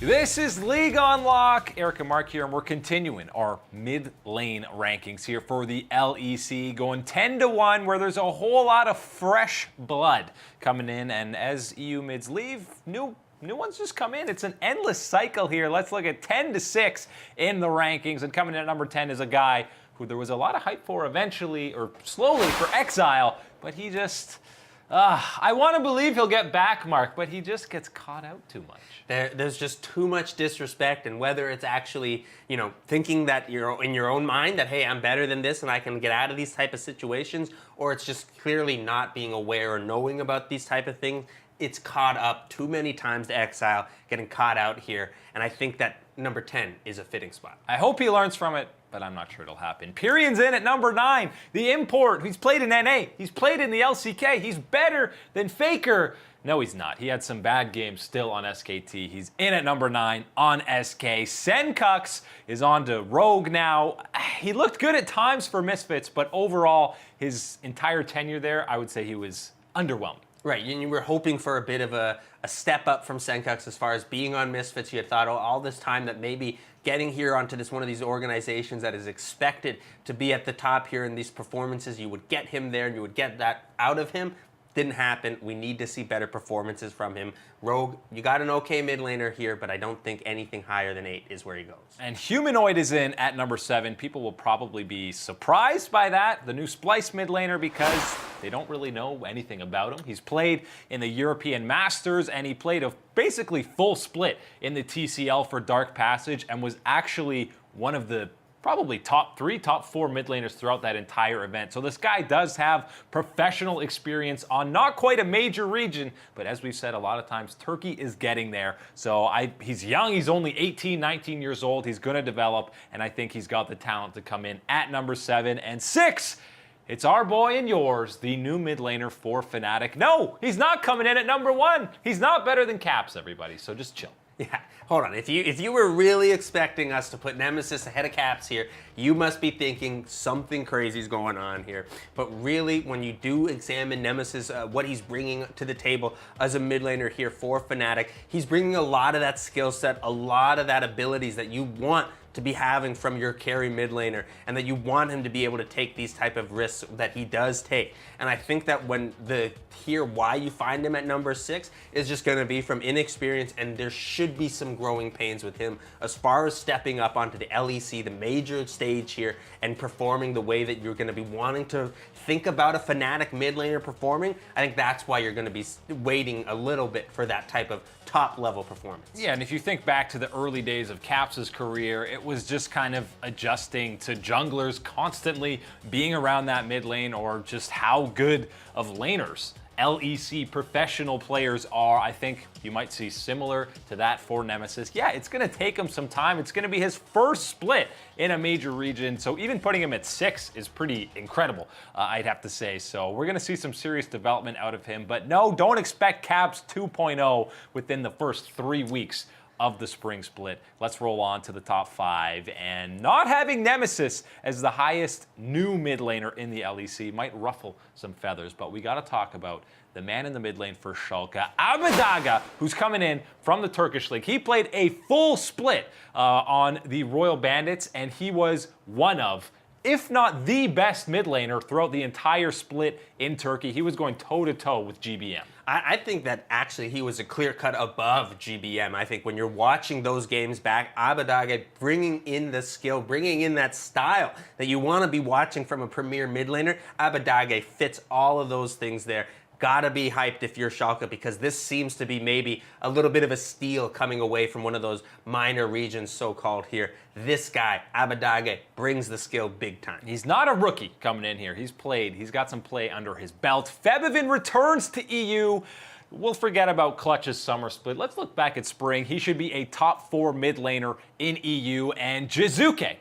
This is League on Lock. Eric and Mark here, and we're continuing our mid-lane rankings here for the LEC, going 10-1, where there's a whole lot of fresh blood coming in, and as EU mids leave, new ones just come in. It's an endless cycle here. Let's look at 10-6 in the rankings, and coming in at number 10 is a guy who there was a lot of hype for eventually, or slowly, for Exile, but he just... I want to believe he'll get back, Mark, but he just gets caught out too much. There's just too much disrespect, and whether it's actually, thinking that you're in your own mind that, hey, I'm better than this and I can get out of these type of situations, or it's just clearly not being aware or knowing about these type of things, it's caught up too many times to Exile, getting caught out here, and I think that number 10 is a fitting spot. I hope he learns from it, but I'm not sure it'll happen. Pyrion's in at number 9. The import, he's played in NA, he's played in the LCK, he's better than Faker. No, he's not. He had some bad games still on SKT. He's in at number 9 on SK. Senkux is on to Rogue now. He looked good at times for Misfits, but overall, his entire tenure there, I would say he was underwhelmed. Right, and you were hoping for a bit of a step up from Senkux as far as being on Misfits. You had thought all this time that maybe getting here onto one of these organizations that is expected to be at the top here in these performances, you would get him there and you would get that out of him. Didn't happen. We need to see better performances from him. Rogue, you got an okay mid laner here, but I don't think anything higher than 8 is where he goes. And Humanoid is in at number 7. People will probably be surprised by that, the new Splice mid laner, because they don't really know anything about him. He's played in the European Masters, and he played a basically full split in the TCL for Dark Passage, and was actually one of the probably top 3, top 4 mid laners throughout that entire event. So this guy does have professional experience on not quite a major region, but as we've said a lot of times, Turkey is getting there. So he's young, he's only 18, 19 years old, he's gonna develop, and I think he's got the talent to come in at number 7. And 6, it's our boy and yours, the new mid laner for Fnatic. No, he's not coming in at number 1. He's not better than Caps, everybody, so just chill. Yeah, hold on. If you were really expecting us to put Nemesis ahead of Caps here, you must be thinking something crazy is going on here. But really, when you do examine Nemesis, what he's bringing to the table as a mid laner here for Fnatic, he's bringing a lot of that skill set, a lot of that abilities that you want to be having from your carry mid laner, and that you want him to be able to take these type of risks that he does take. And I think that when why you find him at number 6 is just going to be from inexperience, and there should be some growing pains with him as far as stepping up onto the LEC, the major stage here, and performing the way that you're going to be wanting to think about a Fnatic mid laner performing. I think that's why you're going to be waiting a little bit for that type of top level performance. Yeah, and if you think back to the early days of Caps' career, it was just kind of adjusting to junglers constantly being around that mid lane, or just how good of laners LEC professional players are. I think you might see similar to that for Nemesis. Yeah, it's going to take him some time. It's going to be his first split in a major region, so even putting him at 6 is pretty incredible, I'd have to say. So we're going to see some serious development out of him, but no, don't expect Caps 2.0 within the first 3 weeks of the spring split. Let's roll on to the top 5, and not having Nemesis as the highest new mid laner in the LEC might ruffle some feathers, but we got to talk about the man in the mid lane for Schalke, Abbedagge, who's coming in from the Turkish League. He played a full split on the Royal Bandits, and he was one of, if not the best mid laner throughout the entire split in Turkey. He was going toe-to-toe with GBM. I think that actually he was a clear cut above GBM. I think when you're watching those games back, Abbedagge bringing in the skill, bringing in that style that you want to be watching from a premier mid laner, Abbedagge fits all of those things there. Gotta be hyped if you're Schalke, because this seems to be maybe a little bit of a steal coming away from one of those minor regions so-called here. This guy, Abbedagge, brings the skill big time. He's not a rookie coming in here. He's got some play under his belt. Febivin returns to EU. We'll forget about Clutch's summer split. Let's look back at spring. He should be a top 4 mid laner in EU. And Jizuke,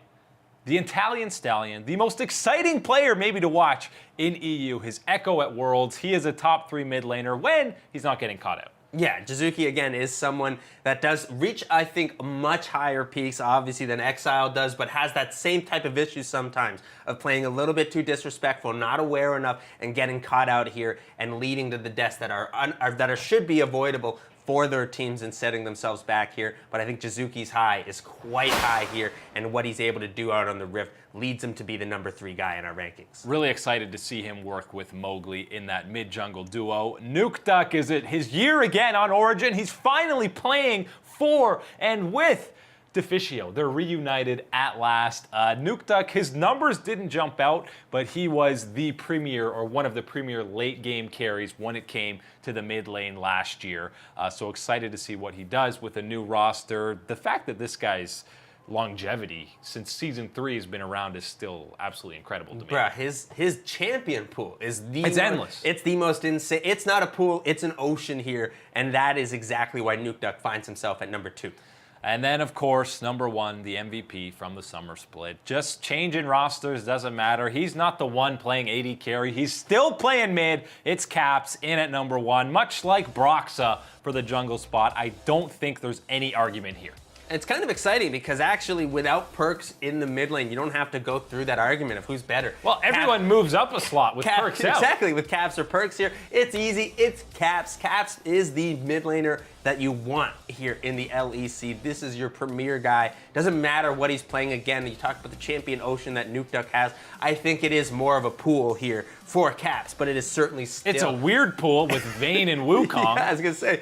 the Italian stallion, the most exciting player maybe to watch in EU, his Echo at Worlds. He is a top 3 mid laner when he's not getting caught out. Yeah, Jizuke, again, is someone that does reach, I think, much higher peaks, obviously, than Exile does, but has that same type of issue sometimes of playing a little bit too disrespectful, not aware enough, and getting caught out here and leading to the deaths that should be avoidable for their teams and setting themselves back here. But I think Jizuki's high is quite high here, and what he's able to do out on the Rift leads him to be the number 3 guy in our rankings. Really excited to see him work with Mowgli in that mid-jungle duo. Nukeduck, is it his year again on Origin? He's finally playing for and with Deficio. They're reunited at last. Nukeduck, his numbers didn't jump out, but he was the premier, or one of the premier late game carries when it came to the mid lane last year. So excited to see what he does with a new roster. The fact that this guy's longevity since season 3 has been around is still absolutely incredible to me. Bruh, his champion pool is it's endless. It's the most insane. It's not a pool, it's an ocean here, and that is exactly why Nukeduck finds himself at number 2. And then, of course, number 1, the MVP from the summer split. Just changing rosters doesn't matter. He's not the one playing AD carry. He's still playing mid. It's Caps in at number 1. Much like Broxa for the jungle spot, I don't think there's any argument here. It's kind of exciting because actually without Perks in the mid lane, you don't have to go through that argument of who's better. Well, everyone moves up a slot with Perks out. Exactly, with Caps or Perks here. It's easy, it's Caps. Caps is the mid laner that you want here in the LEC. This is your premier guy. Doesn't matter what he's playing again. You talk about the champion ocean that Nukeduck has. I think it is more of a pool here for Caps, but it is certainly still... It's a weird pool with Vayne and Wukong. Yeah, I was going to say,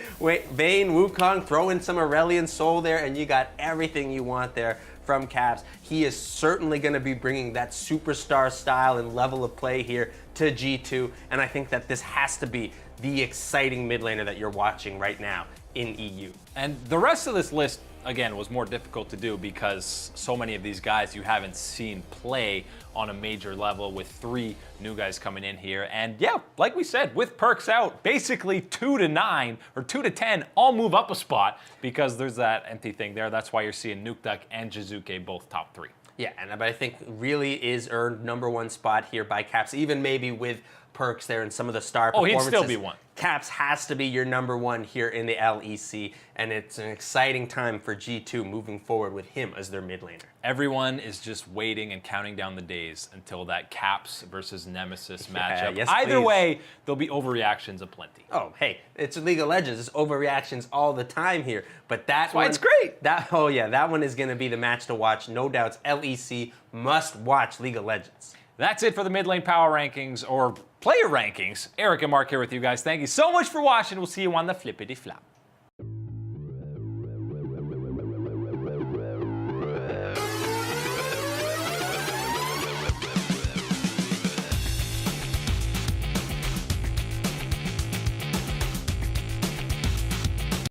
Vayne, Wukong, throw in some Aurelion Soul there, and you got everything you want there from Caps. He is certainly going to be bringing that superstar style and level of play here to G2, and I think that this has to be the exciting mid laner that you're watching right now in EU. And the rest of this list, again, was more difficult to do because so many of these guys you haven't seen play on a major level, with 3 new guys coming in here. And yeah, like we said, with Perks out, basically 2 to 9 or 2 to 10 all move up a spot because there's that empty thing there. That's why you're seeing Nukeduck and Jizuke both top 3. Yeah, but I think really is earned number 1 spot here by Caps, even maybe with Perks there and some of the star performances. He'd still be 1. Caps has to be your number 1 here in the LEC, and it's an exciting time for G2 moving forward with him as their mid laner. Everyone is just waiting and counting down the days until that Caps versus Nemesis matchup. Yes, Either please. way, there'll be overreactions aplenty. Oh, hey, it's League of Legends. It's overreactions all the time here. But that's why it's great. That one is going to be the match to watch. No doubts, LEC must watch League of Legends. That's it for the mid lane power rankings, or player rankings. Eric and Mark here with you guys. Thank you so much for watching. We'll see you on the flippity flop.